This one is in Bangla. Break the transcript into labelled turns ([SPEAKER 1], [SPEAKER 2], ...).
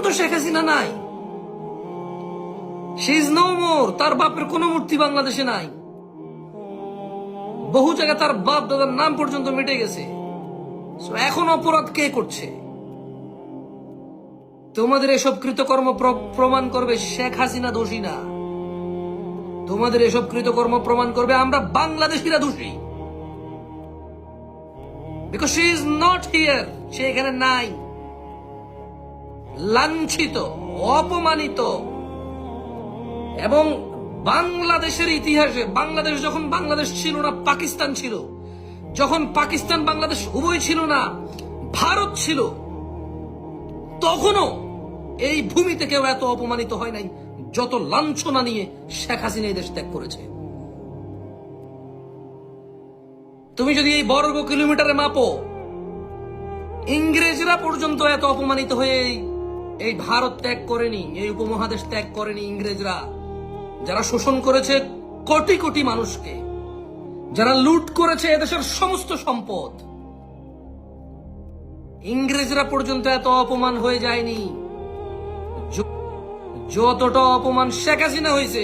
[SPEAKER 1] তো শেখ হাসিনা নাই, শি ইজ নো মোর। তার বাপের কোনো মূর্তি বাংলাদেশে নাই। বহু জায়গায় তার বাপ দাদার নাম পর্যন্ত মিটে গেছে। এখন অপরাধ কে করছে? তোমাদের এসব কৃতকর্ম প্রমাণ করবে শেখ হাসিনা দোষী না। তোমাদের এসব কৃতকর্ম প্রমাণ করবে আমরা বাংলাদেশিরা দোষী। Because she is not here, সে এখানে নাই। লাঞ্ছিত, অপমানিত। এবং বাংলাদেশের ইতিহাসে, বাংলাদেশ যখন বাংলাদেশ ছিল না, পাকিস্তান ছিল, যখন পাকিস্তান বাংলাদেশ উভয় ছিল না, ভারত ছিল, তখনও এই ভূমিতে কেউ এত অপমানিত হয় নাই যত লাঞ্ছনা নিয়ে শেখ হাসিনা এই দেশ ত্যাগ করেছে। তুমি যদি এই বর্গ কিলোমিটারে মাপো, ইংরেজরা পর্যন্ত এত অপমানিত হয়ে এই ভারত ত্যাগ করেনি, এই উপমহাদেশ ত্যাগ করেনি। ইংরেজরা যারা শোষণ করেছে কোটি কোটি মানুষকে, যারা লুট করেছে এদেশের সমস্ত সম্পদ, ইংরেজরা পর্যন্ত এত অপমান হয়ে যায়নি যতটা অপমান শেখ হাসিনা হয়েছে।